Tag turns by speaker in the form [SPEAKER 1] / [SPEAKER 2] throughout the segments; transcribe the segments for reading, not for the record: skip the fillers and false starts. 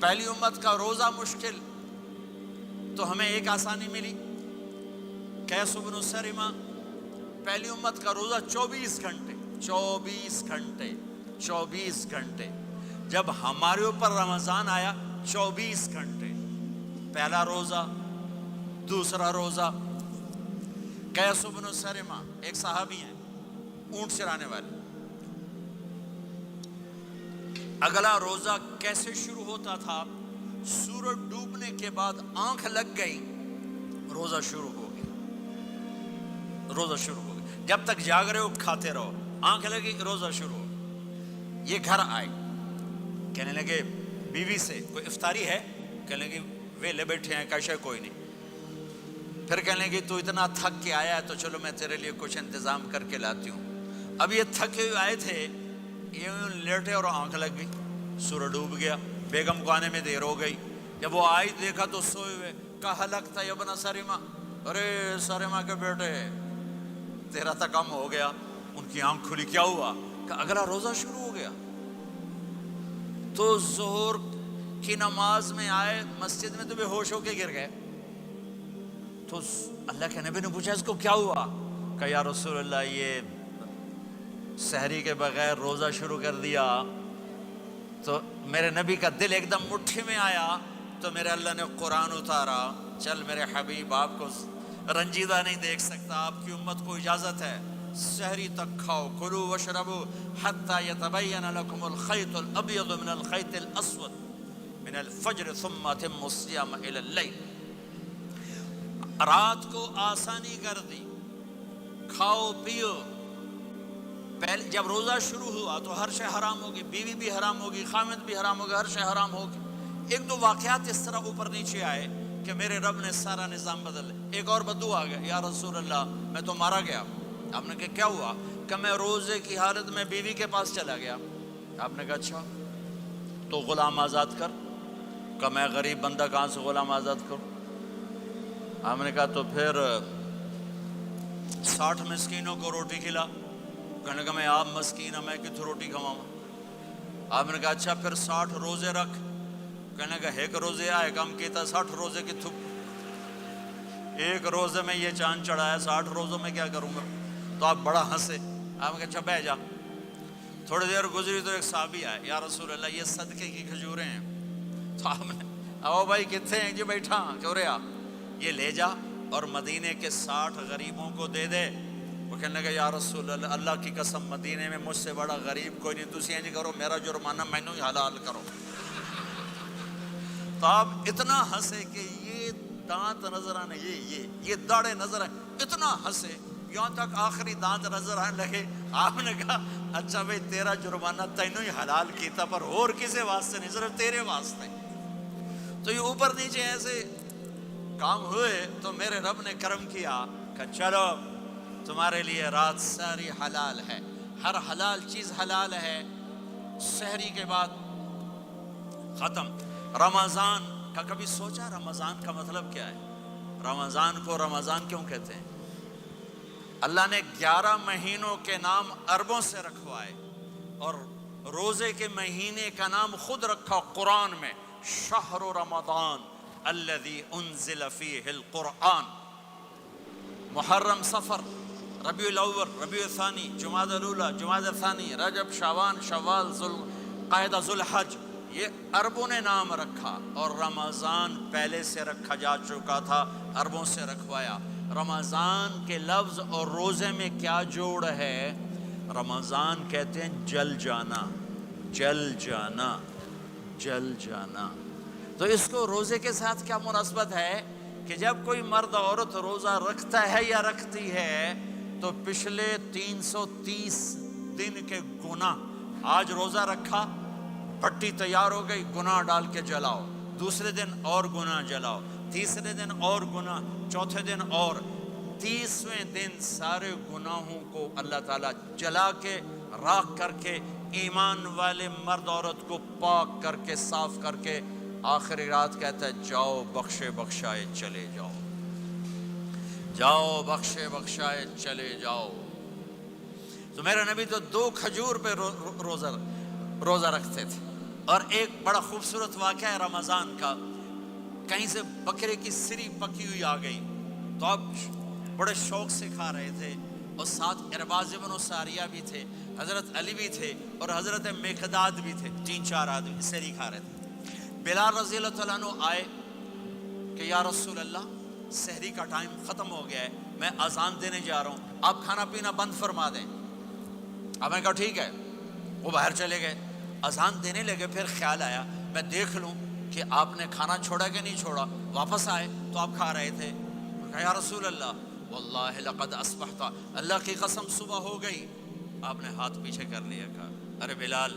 [SPEAKER 1] پہلی امت کا روزہ مشکل تو ہمیں ایک آسانی ملی، قیس بن سرمہ، پہلی امت کا روزہ 24 گھنٹے 24 گھنٹے 24 گھنٹے، جب ہمارے اوپر رمضان آیا 24 گھنٹے، پہلا روزہ، دوسرا روزہ۔ قیس بن سرمہ ایک صحابی ہیں، اونٹ چرانے والے، اگلا روزہ کیسے شروع ہوتا تھا؟ سورج ڈوبنے کے بعد آنکھ لگ گئی، روزہ شروع ہو گیا، روزہ شروع ہو گیا، جب تک جاگ رہے ہو کھاتے رہو، آنکھ لگی روزہ شروع ہو گیا۔ یہ گھر آئے، کہنے لگے بیوی سے کوئی افطاری ہے؟ کہنے لگے ویلے بیٹھے ہیں، کیسے کوئی نہیں۔ پھر کہنے لگے تو اتنا تھک کے آیا ہے تو چلو میں تیرے لیے کچھ انتظام کر کے لاتی ہوں۔ اب یہ تھکے ہوئے آئے تھے، یہ لیٹے اور آنکھ لگ گئی، سورج ڈوب گیا، بیگم کو آنے میں دیر ہو گئی۔ جب وہ آئی دیکھا تو سوئے ہوئے، کہا لگتا ہے ابن سرمہ، ارے سرمہ کے بیٹے تیرا تو کم ہو گیا۔ ان کی آنکھ کھلی، کیا ہوا؟ کہ اگلا روزہ شروع ہو گیا۔ تو ظہر کی نماز میں آئے مسجد میں تو بے ہوش ہو کے گر گئے۔ تو اللہ کے نبی نے پوچھا اس کو کیا ہوا؟ کہ یا رسول اللہ یہ سحری کے بغیر روزہ شروع کر دیا۔ تو میرے نبی کا دل ایک دم مٹھی میں آیا، تو میرے اللہ نے قرآن اتارا، چل میرے حبیب آپ کو رنجیدہ نہیں دیکھ سکتا، آپ کی امت کو اجازت ہے سحری تک کھاؤ، کلوا واشربوا حتی یتبین لکم الخیط الابیض من الخیط الاسود من الفجر ثم اتموا الصیام الی اللیل۔ رات کو آسانی کر دی، کھاؤ پیو۔ پہلے جب روزہ شروع ہوا تو ہر شے حرام ہوگی، بیوی بھی حرام ہوگی، خامد بھی حرام ہوگی، ہر شے حرام ہوگی۔ ایک دو واقعات اس طرح اوپر نیچے آئے کہ میرے رب نے سارا نظام بدل۔ ایک اور بدو آ گیا، یا رسول اللہ میں تو مارا گیا۔ آپ نے کہا کیا ہوا؟ کہ میں روزے کی حالت میں بیوی کے پاس چلا گیا۔ آپ نے کہا اچھا تو غلام آزاد کر۔ کہ میں غریب بندہ کہاں سے غلام آزاد کروں؟ آپ نے کہا تو پھر 60 مسکینوں کو روٹی کھلا۔ کہنے لگا میں آپ مسکین ہوں، میں کتوں روٹی کھواؤں؟ آپ نے کہا اچھا پھر 60 روزے رکھ۔ کہنے لگا ایک روزے آئے کم کیتا، 60 روزے کی تھک، ایک روزے میں یہ چاند چڑھایا، 60 روزوں میں کیا کروں گا؟ تو آپ بڑا ہنسے۔ آپ نے کہا اچھا بہ جا۔ تھوڑی دیر گزری تو ایک صحابی آئے، یا رسول اللہ یہ صدقے کی کھجوریں ہیں۔ تو آپ نے او بھائی کتنے ہیں؟ جی بیٹھا چورے آ، یہ لے جا اور مدینے کے 60 غریبوں کو دے دے۔ وہ کہنے لگا یا رسول اللہ اللہ کی قسم مدینے میں مجھ سے بڑا غریب کوئی نہیں، تسی انج کرو میرا جرمانہ مینوں ہی حلال کرو۔ تو آپ اتنا ہنسے کہ یہ دانت نظر آنے، یہ داڑھیں نظر آئے، اتنا ہنسے یہاں تک آخری دانت نظر آنے لگے۔ آپ نے کہا اچھا بھائی تیرا جرمانہ تینوں ہی حلال کیتا، پر اور کسی واسطے نہیں، صرف تیرے واسطے۔ تو یہ اوپر نیچے ایسے کام ہوئے تو میرے رب نے کرم کیا کہ چلو تمہارے لیے رات ساری حلال ہے، ہر حلال چیز حلال ہے۔ سحری کے بعد ختم۔ رمضان کا کبھی سوچا رمضان کا مطلب کیا ہے؟ رمضان کو رمضان کیوں کہتے ہیں؟ اللہ نے 11 مہینوں کے نام عربوں سے رکھوائے اور روزے کے مہینے کا نام خود رکھا قرآن میں، شہر رمضان الذی انزل فیہ القرآن۔ محرم، صفر، ربیع الاول، ربیع الثانی، جمادی الاولی، جمادی الثانی، رجب، شعبان، شوال، ذوالقعدہ، ذوالحج، یہ عربوں نے نام رکھا۔ اور رمضان پہلے سے رکھا جا چکا تھا، عربوں سے رکھوایا۔ رمضان کے لفظ اور روزے میں کیا جوڑ ہے؟ رمضان کہتے ہیں جل جانا، جل جانا، جل جانا۔ تو اس کو روزے کے ساتھ کیا مناسبت ہے کہ جب کوئی مرد عورت روزہ رکھتا ہے یا رکھتی ہے تو پچھلے 330 دن کے گناہ، آج روزہ رکھا، پٹی تیار ہو گئی، گناہ ڈال کے جلاؤ، دوسرے دن اور گناہ جلاؤ، تیسرے دن اور گناہ، چوتھے دن اور، 30ویں دن سارے گناہوں کو اللہ تعالیٰ جلا کے راکھ کر کے ایمان والے مرد عورت کو پاک کر کے صاف کر کے آخری رات کہتا ہے جاؤ بخشے بخشائے چلے جاؤ، جاؤ بخشے بخشائے چلے جاؤ۔ تو میرے نبی تو 2 کھجور پہ روزہ رکھتے تھے، اور ایک بڑا خوبصورت واقعہ ہے رمضان کا، کہیں سے بکرے کی سری پکی ہوئی آ گئی تو آپ بڑے شوق سے کھا رہے تھے، اور ساتھ ارباز بن ساریہ بھی تھے، حضرت علی بھی تھے اور حضرت مقداد بھی تھے، 3-4 آدمی سری کھا رہے تھے۔ بلال رضی اللہ تعالیٰ عنہ آئے کہ یا رسول اللہ سحری کا ٹائم ختم ہو گیا ہے، میں اذان دینے جا رہا ہوں، آپ کھانا پینا بند فرما دیں۔ اب میں کہا ٹھیک ہے، وہ باہر چلے گئے، اذان دینے لگے، پھر خیال آیا میں دیکھ لوں کہ آپ نے کھانا چھوڑا کہ نہیں چھوڑا، واپس آئے تو آپ کھا رہے تھے۔ کہا یا رسول اللہ واللہ لقد اصبحت، اللہ کی قسم صبح ہو گئی۔ آپ نے ہاتھ پیچھے کر لیا، کہا ارے بلال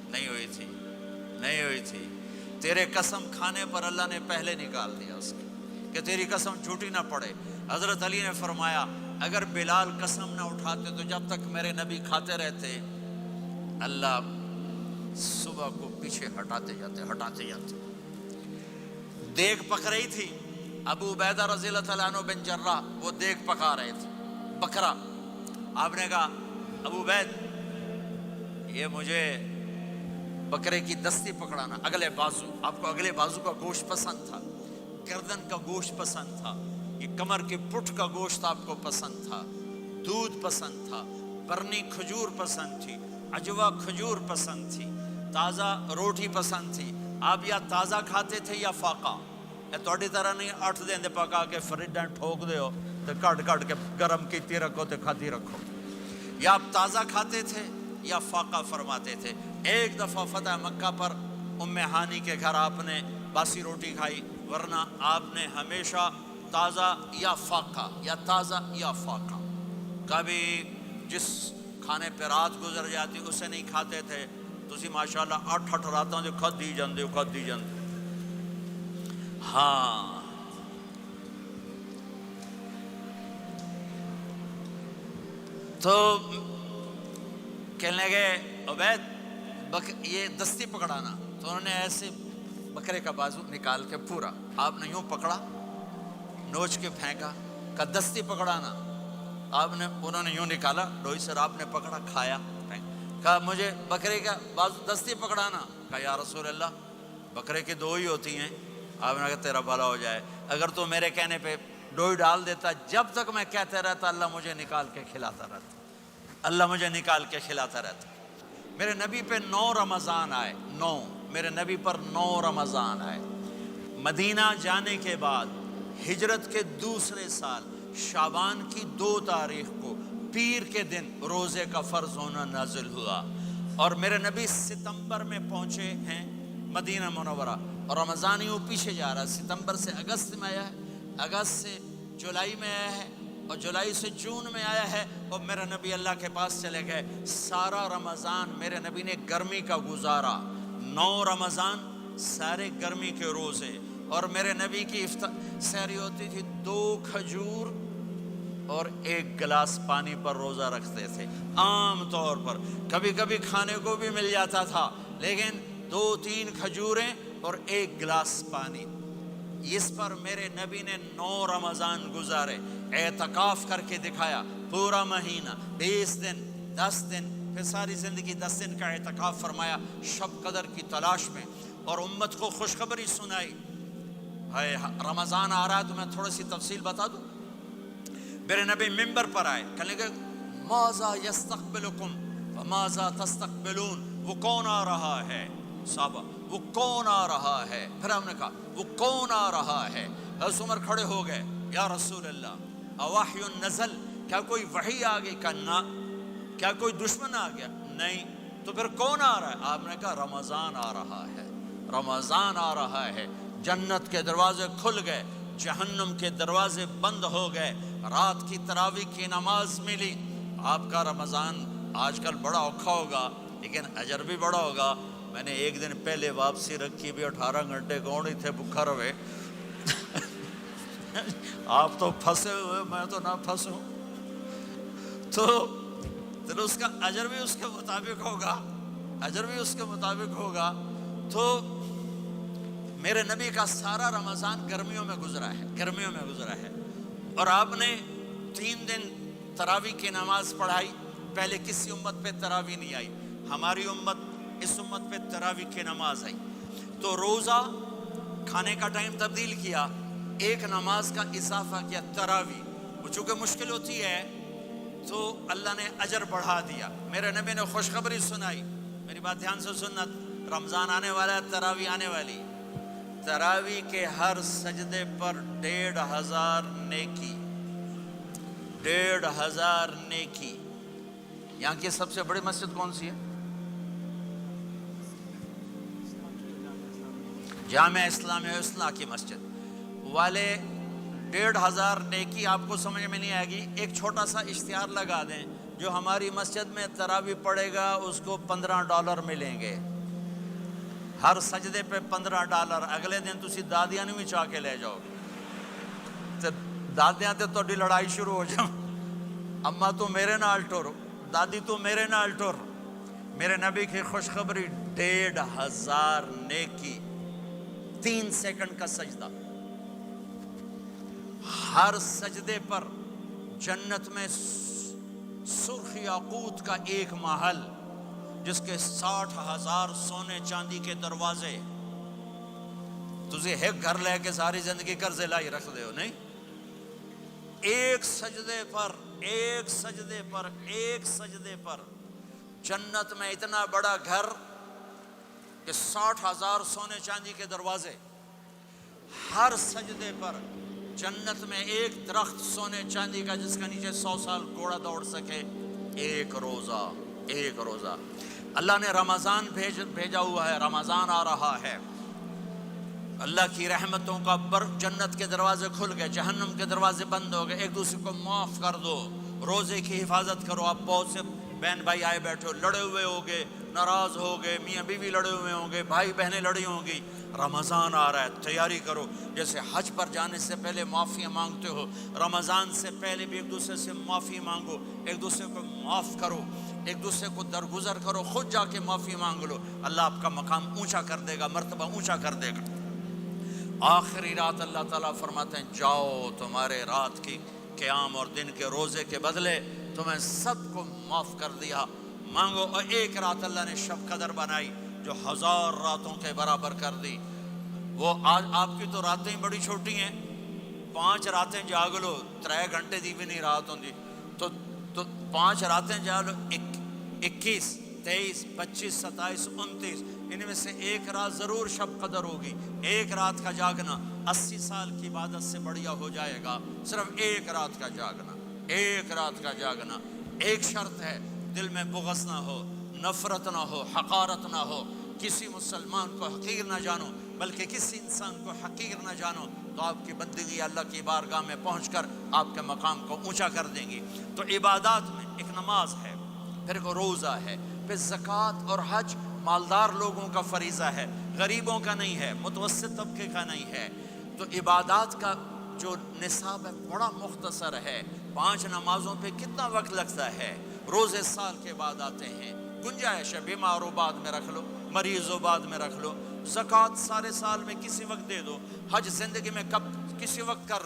[SPEAKER 1] نہیں ہوئی تھی، نہیں ہوئی تھی، تیرے قسم کھانے پر اللہ نے پہلے نکال دیا اس کی، کہ تیری قسم جھوٹی نہ پڑے۔ حضرت علی نے فرمایا اگر بلال قسم نہ اٹھاتے تو جب تک میرے نبی کھاتے رہتے اللہ صبح کو پیچھے ہٹاتے جاتے۔ دیگ پک رہی تھی، ابو عبیدہ رضی اللہ تعالیٰ عنہ بن جراح وہ دیگ پکا رہے تھے، بکرا۔ آپ نے کہا ابو عبید یہ مجھے بکرے کی دستی پکڑانا، اگلے بازو، آپ کو اگلے بازو کا گوشت پسند تھا، گردن کا گوشت پسند تھا، یہ کمر کے پٹھ کا گوشت آپ کو پسند تھا، دودھ پسند تھا، برنی کھجور پسند تھی، عجوا کھجور پسند تھی، تازہ روٹی پسند تھی۔ آپ یا تازہ کھاتے تھے یا فاقہ، تھوڑی طرح نہیں 8 دن پکا کے فریڈاں ٹھوک دے ہو تو کٹ کے گرم کیتی رکھو تو کھاتی رکھو، یا آپ تازہ کھاتے تھے یا فاقہ فرماتے تھے۔ ایک دفعہ فتح مکہ پر ام ہانی کے گھر آپ نے باسی روٹی کھائی، ورنہ آپ نے ہمیشہ تازہ یا فاقہ یا تازہ یا فاقہ، کبھی جس کھانے پہ رات گزر جاتی اسے نہیں کھاتے تھے۔ تسی ماشاءاللہ 8 راتوں جو کھدی جاندے ہاں۔ تو کہنے لگے عبید یہ دستی پکڑانا، تو انہوں نے ایسے بکرے کا بازو نکال کے پورا آپ نے یوں پکڑا، نوچ کے پھینکا، کہا دستی پکڑانا، انہوں نے یوں نکالا ڈوئی سر، آپ نے پکڑا، کھایا، کہا مجھے بکرے کا بازو دستی پکڑانا۔ کہا یا رسول اللہ بکرے کی 2 ہی ہوتی ہیں۔ آپ نے کہا تیرا بھلا ہو جائے، اگر تو میرے کہنے پہ ڈوئی ڈال دیتا، جب تک میں کہتے رہتا اللہ مجھے نکال کے کھلاتا رہتا، اللہ مجھے نکال کے کھلاتا رہتا۔ میرے نبی پہ 9 رمضان آئے، 9 میرے نبی پر 9 رمضان آئے۔ مدینہ جانے کے بعد ہجرت کے دوسرے سال شعبان کی 2 تاریخ کو پیر کے دن روزے کا فرض ہونا نازل ہوا، اور میرے نبی ستمبر میں پہنچے ہیں مدینہ منورہ، اور رمضان یوں پیچھے جا رہا ہے، ستمبر سے اگست میں آیا ہے، اگست سے جولائی میں آیا ہے، اور جولائی سے جون میں آیا ہے، اور میرے نبی اللہ کے پاس چلے گئے۔ سارا رمضان میرے نبی نے گرمی کا گزارا، 9 رمضان سارے گرمی کے روزے، اور میرے نبی کی سحری ہوتی تھی 2 کھجور اور 1 گلاس پانی پر روزہ رکھتے تھے عام طور پر، کبھی کبھی کھانے کو بھی مل جاتا تھا، لیکن 2-3 کھجوریں اور 1 گلاس پانی۔ اس پر میرے نبی نے 9 رمضان گزارے، اعتکاف کر کے دکھایا، پورا مہینہ 20 دن 10 دن، پھر ساری زندگی 10 دن کا اعتکاف فرمایا شب قدر کی تلاش میں، اور امت کو خوشخبری سنائی۔ رمضان آ رہا ہے تو میں تھوڑی سی تفصیل بتا دوں۔ میرے نبی ممبر پر آئے، کہنے لگے ماذا یستقبلکم وماذا تستقبلون، وہ کون آ رہا ہے صحابہ، وہ کون آ رہا ہے؟ پھر ہم نے کہا وہ کون آ رہا ہے؟ حضرت عمر کھڑے ہو گئے، یا رسول اللہ اوحی نزل، کیا کوئی وحی آ گئی؟ کہا کیا کوئی دشمن آ گیا؟ نہیں۔ تو پھر کون آ رہا ہے؟ آپ نے کہا رمضان آ رہا ہے، رمضان آ رہا ہے۔ جنت کے دروازے کھل گئے، جہنم کے دروازے بند ہو گئے، رات کی تراویح کی نماز ملی۔ آپ کا رمضان آج کل بڑا اوکھا ہوگا لیکن اجر بھی بڑا ہوگا۔ میں نے ایک دن پہلے واپسی رکھی بھی 18 گھنٹے کون ہی تھے بھوکا رہے آپ تو پھنسے ہوئے، میں تو نہ پھنسوں، تو اس کا اجر بھی اس کے مطابق ہوگا، اجر بھی اس کے مطابق ہوگا۔ تو میرے نبی کا سارا رمضان گرمیوں میں گزرا ہے، گرمیوں میں گزرا ہے، اور آپ نے 3 دن تراویح کی نماز پڑھائی۔ پہلے کسی امت پہ تراویح نہیں آئی، ہماری امت اس امت پہ تراویح کی نماز آئی، تو روزہ کھانے کا ٹائم تبدیل کیا، ایک نماز کا اضافہ کیا تراویح، وہ چونکہ مشکل ہوتی ہے تو اللہ نے اجر بڑھا دیا۔ میرے نبی نے خوشخبری سنائی، میری بات دھیان سے سننا، رمضان آنے والا ہے، تراویح آنے والی، تراویح کے ہر سجدے پر 1500 نیکی، 1500 نیکی۔ یہاں کی سب سے بڑی مسجد کون سی ہے؟ جامع اسلامیہ اصلاح کی مسجد والے 1500 نیکی آپ کو سمجھ میں نہیں آئے گی۔ ایک چھوٹا سا اشتہار لگا دیں، جو ہماری مسجد میں تراویح پڑے گا اس کو $15 ملیں گے، ہر سجدے پہ $15۔ اگلے دن تسی دادیاں نہیں چاہ کے لے جاؤ گے، دادیاں تے تہاڈی لڑائی شروع ہو جاؤ، اما تو میرے نال ٹر، دادی تو میرے نال ٹر۔ میرے نبی کی خوشخبری 1500 نیکی، 3 سیکنڈ کا سجدہ، ہر سجدے پر جنت میں سرخ یاقوت کا ایک محل جس کے 60,000 سونے چاندی کے دروازے۔ تجھے ایک گھر لے کے ساری زندگی قرضے لائی رکھ دے ہو نہیں، ایک سجدے پر، ایک سجدے پر، ایک سجدے پر جنت میں اتنا بڑا گھر کہ 60,000 سونے چاندی کے دروازے، ہر سجدے پر جنت میں ایک درخت سونے چاندی کا جس کا نیچے 100 سال گھوڑا دوڑ سکے، ایک روزہ، ایک روزہ۔ اللہ نے رمضان بھیجا ہوا ہے، رمضان آ رہا ہے، اللہ کی رحمتوں کا جنت کے دروازے کھل گئے، جہنم کے دروازے بند ہو گئے۔ ایک دوسرے کو معاف کر دو، روزے کی حفاظت کرو۔ آپ بہت سے بہن بھائی آئے بیٹھے ہو، لڑے ہوئے ہوگے، ناراض ہوگے، میاں بیوی لڑے ہوئے ہوں گے، بھائی بہنیں لڑی ہوں گی۔ رمضان آ رہا ہے، تیاری کرو۔ جیسے حج پر جانے سے پہلے معافیاں مانگتے ہو، رمضان سے پہلے بھی ایک دوسرے سے معافی مانگو، ایک دوسرے کو معاف کرو، ایک دوسرے کو درگزر کرو، خود جا کے معافی مانگ لو، اللہ آپ کا مقام اونچا کر دے گا، مرتبہ اونچا کر دے گا۔ آخری رات اللہ تعالیٰ فرماتے ہیں جاؤ، تمہارے رات کی قیام اور دن کے روزے کے بدلے تمہیں سب کو معاف کر دیا، مانگو۔ اور ایک رات اللہ نے شب قدر بنائی جو 1000 راتوں کے برابر کر دی۔ وہ آج آپ کی تو راتیں بڑی چھوٹی ہیں، 5 راتیں جاگ لو، 3 گھنٹے دی بھی نہیں رات ہوندی، تو 5 راتیں جاگ لو، 21 23 25 27 29، ان میں سے ایک رات ضرور شب قدر ہوگی۔ ایک رات کا جاگنا 80 سال کی عبادت سے بڑھیا ہو جائے گا، صرف ایک رات کا جاگنا، ایک رات کا جاگنا۔ ایک شرط ہے، دل میں بغض نہ ہو، نفرت نہ ہو، حقارت نہ ہو، کسی مسلمان کو حقیر نہ جانو، بلکہ کسی انسان کو حقیر نہ جانو، تو آپ کی بندگی اللہ کی بارگاہ میں پہنچ کر آپ کے مقام کو اونچا کر دیں گی۔ تو عبادات میں ایک نماز ہے، پھر ایک روزہ ہے، پھر زکوٰۃ اور حج مالدار لوگوں کا فریضہ ہے، غریبوں کا نہیں ہے، متوسط طبقے کا نہیں ہے۔ تو عبادات کا جو نصاب ہے بڑا مختصر ہے۔ 5 نمازوں پہ کتنا وقت لگتا ہے؟ روزے سال کے بعد آتے ہیں، گنجائش ہے، بیمار ہو بعد میں رکھ لو، مریض ہو بعد میں رکھ لو، زکوٰۃ سارے سال میں کسی وقت دے دو، حج زندگی میں کب کسی وقت کر